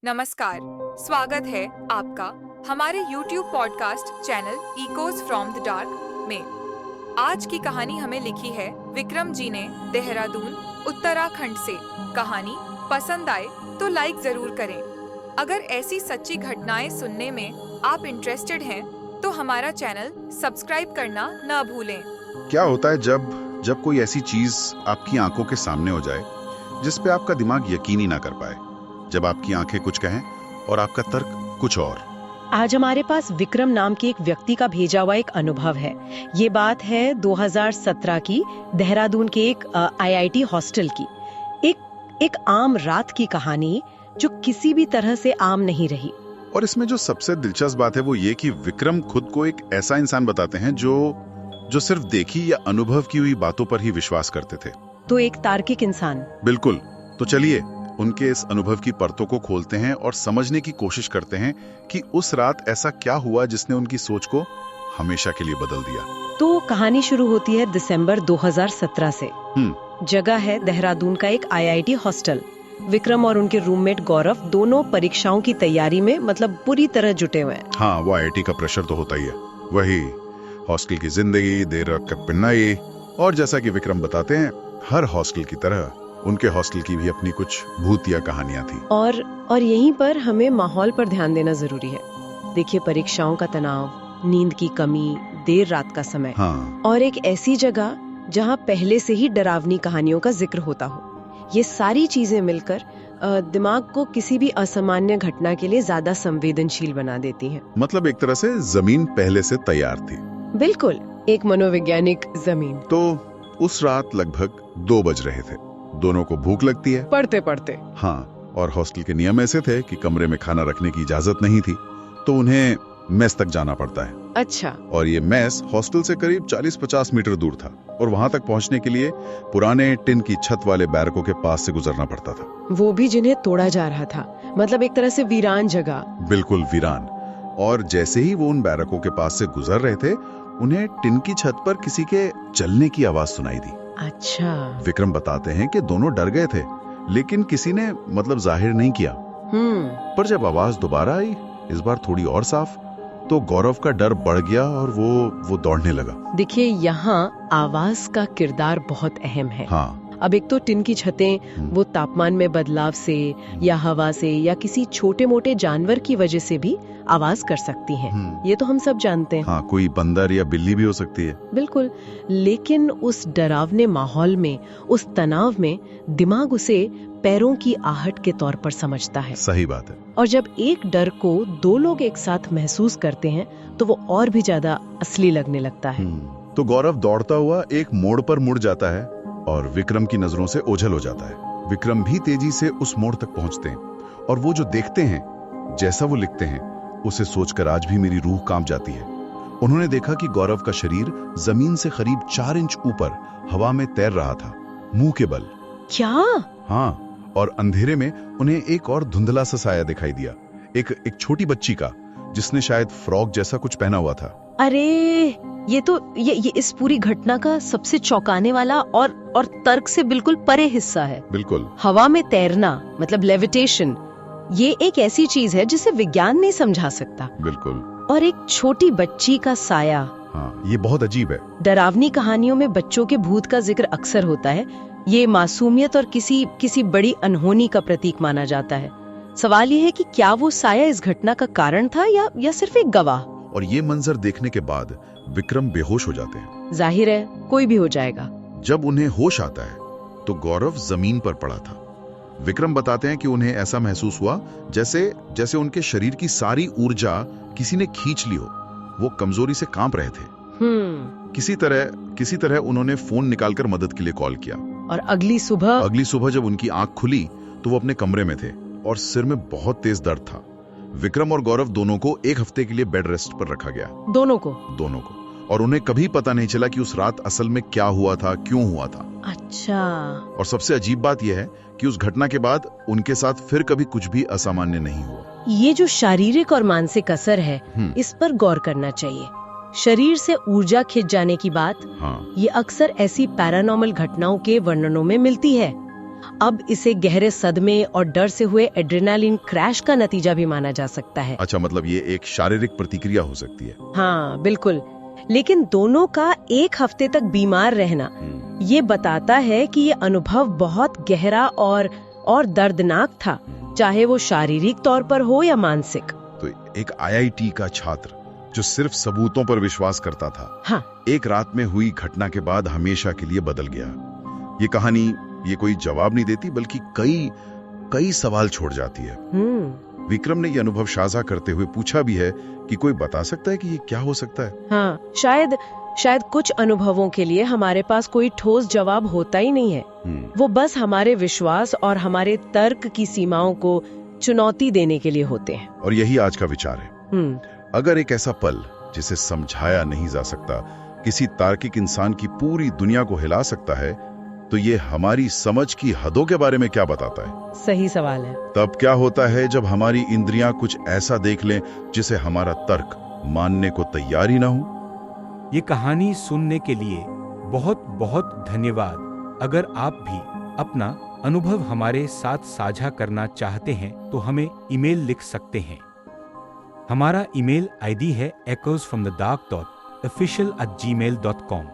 नमस्कार, स्वागत है आपका हमारे YouTube podcast channel echoes from the dark में। आज की कहानी हमें लिखी है विक्रम जी ने देहरादून उत्तराखंड से। कहानी पसंद आए तो लाइक जरूर करें। अगर ऐसी सच्ची घटनाएं सुनने में आप इंटरेस्टेड हैं तो हमारा चैनल सब्सक्राइब करना न भूलें। क्या होता है जब कोई ऐसी चीज आपकी आंखों के सामने हो जाए जिस पे आपका दिमाग यकीन ही ना कर पाए, जब आपकी आंखें कुछ कहें और आपका तर्क कुछ और। आज हमारे पास विक्रम नाम के एक व्यक्ति का भेजा हुआ एक अनुभव है। ये बात है 2017 की, देहरादून के एक आईआईटी हॉस्टल की। एक आम रात की कहानी जो किसी भी तरह से आम नहीं रही। और इसमें जो सबसे दिलचस्प बात है वो ये कि विक्रम खुद को एक ऐसा इंसान बताते हैं जो सिर्फ देखी या अनुभव की हुई बातों पर ही विश्वास करते थे। तो एक तार्किक इंसान। बिल्कुल। तो चलिए उनके इस अनुभव की परतों को खोलते हैं और समझने की कोशिश करते हैं कि उस रात ऐसा क्या हुआ जिसने उनकी सोच को हमेशा के लिए बदल दिया। तो कहानी शुरू होती है दिसंबर 2017 से। जगह है देहरादून का एक आईआईटी हॉस्टल। विक्रम और उनके रूममेट गौरव दोनों परीक्षाओं की तैयारी में पूरी तरह जुटे हुए हैं। हाँ, वो आईआईटी का प्रेशर तो होता ही है। वही हॉस्टल की जिंदगी, देर रात का पिन्नाई, और जैसा कि विक्रम बताते हैं, हर हॉस्टल की तरह उनके हॉस्टल की भी अपनी कुछ भूतिया कहानियां थी। और यहीं पर हमें माहौल पर ध्यान देना जरूरी है। देखिए, परीक्षाओं का तनाव, नींद की कमी, देर रात का समय, हाँ। और एक ऐसी जगह जहां पहले से ही डरावनी कहानियों का जिक्र होता हो। ये सारी चीजें मिलकर दिमाग को किसी भी असामान्य घटना के लिए ज्यादा संवेदनशील बना देती हैं। मतलब एक तरह से जमीन पहले से तैयार थी। बिल्कुल, एक मनोवैज्ञानिक जमीन। तो उस रात लगभग 2 बज रहे थे। दोनों को भूख लगती है पढ़ते पढ़ते। हाँ, और हॉस्टल के नियम ऐसे थे कि कमरे में खाना रखने की इजाजत नहीं थी, तो उन्हें मेस तक जाना पड़ता है। अच्छा। और ये मेस हॉस्टल से करीब 40-50 मीटर दूर था, और वहां तक पहुंचने के लिए पुराने टिन की छत वाले बैरकों के पास से गुजरना पड़ता था। वो भी जिन्हें तोड़ा जा रहा था, मतलब एक तरह से वीरान जगह। बिल्कुल वीरान। और जैसे ही वो उन बैरकों के पास से गुजर रहे थे, उन्हें टिन की छत पर किसी के चलने की आवाज सुनाई दी। अच्छा। विक्रम बताते हैं कि दोनों डर गए थे, लेकिन किसी ने जाहिर नहीं किया। पर जब आवाज दोबारा आई, इस बार थोड़ी और साफ, तो गौरव का डर बढ़ गया और वो दौड़ने लगा। देखिए, यहाँ आवाज का किरदार बहुत अहम है। हाँ। अब एक तो टिन की छतें वो तापमान में बदलाव से या हवा से या किसी छोटे मोटे जानवर की वजह से भी आवाज कर सकती हैं। ये तो हम सब जानते हैं। हाँ, कोई बंदर या बिल्ली भी हो सकती है। बिल्कुल। लेकिन उस डरावने माहौल में, उस तनाव में, दिमाग उसे पैरों की आहट के तौर पर समझता है। सही बात है। और जब एक डर को 2 लोग एक साथ महसूस करते हैं तो वो और भी ज्यादा असली लगने लगता है। तो गौरव दौड़ता हुआ एक मोड़ पर मुड़ जाता है और विक्रम की नजरों से ओझल हो जाता है। विक्रम भी तेजी से उस मोड़ तक पहुंचते हैं, और वो जो देखते हैं, जैसा वो लिखते हैं, उसे सोचकर आज भी मेरी रूह कांप जाती है। उन्होंने देखा कि गौरव का शरीर जमीन से करीब 4 इंच ऊपर हवा में तैर रहा था, मुंह के बल। क्या? हाँ, और अंधेरे में उन्हें एक और धुंधला सा साया दिखाई दिया, एक छोटी बच्ची का, जिसने शायद फ्रॉक जैसा कुछ पहना हुआ था। अरे, ये इस पूरी घटना का सबसे चौंकाने वाला और तर्क से बिल्कुल परे हिस्सा है। बिल्कुल। हवा में तैरना, मतलब लेविटेशन, ये एक ऐसी चीज है जिसे विज्ञान नहीं समझा सकता। बिल्कुल। और एक छोटी बच्ची का साया। हाँ, ये बहुत अजीब है। डरावनी कहानियों में बच्चों के भूत का जिक्र अक्सर होता है। ये मासूमियत और किसी बड़ी अनहोनी का प्रतीक माना जाता है। सवाल ये है कि क्या वो साया इस घटना का कारण था या सिर्फ एक गवाह। और ये मंजर देखने के बाद विक्रम बेहोश हो जाते हैं। जाहिर है, कोई भी हो जाएगा। जब उन्हें होश आता है तो गौरव जमीन पर पड़ा था। विक्रम बताते हैं कि उन्हें ऐसा महसूस हुआ जैसे उनके शरीर की सारी ऊर्जा किसी ने खींच ली हो। वो कमजोरी से कांप रहे थे। किसी तरह उन्होंने फोन निकालकर मदद के लिए कॉल किया। और अगली सुबह जब उनकी आंख खुली तो वो अपने कमरे में थे और सिर में बहुत तेज दर्द था। विक्रम और गौरव दोनों को 1 हफ्ते के लिए बेड रेस्ट पर रखा गया। दोनों को। और उन्हें कभी पता नहीं चला कि उस रात असल में क्या हुआ था, क्यों हुआ था। अच्छा। और सबसे अजीब बात यह है कि उस घटना के बाद उनके साथ फिर कभी कुछ भी असामान्य नहीं हुआ। ये जो शारीरिक और मानसिक असर है, इस पर गौर करना चाहिए। शरीर से ऊर्जा खिंच जाने की बात, हाँ। ये अक्सर ऐसी पैरानॉर्मल घटनाओं के वर्णनों में मिलती है। अब इसे गहरे सदमे और डर से हुए एड्रेनालिन क्रैश का नतीजा भी माना जा सकता है। अच्छा, मतलब ये एक शारीरिक प्रतिक्रिया हो सकती है। हाँ बिल्कुल, लेकिन दोनों का एक हफ्ते तक बीमार रहना ये बताता है कि ये अनुभव बहुत गहरा और दर्दनाक था, चाहे वो शारीरिक तौर पर हो या मानसिक। तो एक आईआईटी का छात्र जो सिर्फ सबूतों पर विश्वास करता था, हाँ, एक रात में हुई घटना के बाद हमेशा के लिए बदल गया। ये कहानी ये कोई जवाब नहीं देती, बल्कि कई सवाल छोड़ जाती है। विक्रम ने ये अनुभव साझा करते हुए पूछा भी है कि कोई बता सकता है कि ये क्या हो सकता है। हाँ, शायद कुछ अनुभवों के लिए हमारे पास कोई ठोस जवाब होता ही नहीं है। वो बस हमारे विश्वास और हमारे तर्क की सीमाओं को चुनौती देने के लिए होते हैं। और यही आज का विचार है। अगर एक ऐसा पल जिसे समझाया नहीं जा सकता किसी तार्किक इंसान की पूरी दुनिया को हिला सकता है, तो ये हमारी समझ की हदों के बारे में क्या बताता है? सही सवाल है। तब क्या होता है जब हमारी इंद्रियां कुछ ऐसा देख लें जिसे हमारा तर्क मानने को तैयार ही ना हो? ये कहानी सुनने के लिए बहुत बहुत धन्यवाद। अगर आप भी अपना अनुभव हमारे साथ साझा करना चाहते हैं तो हमें ईमेल लिख सकते हैं। हमारा ईमेल आईडी है echoesfromthedark.official@gmail.com।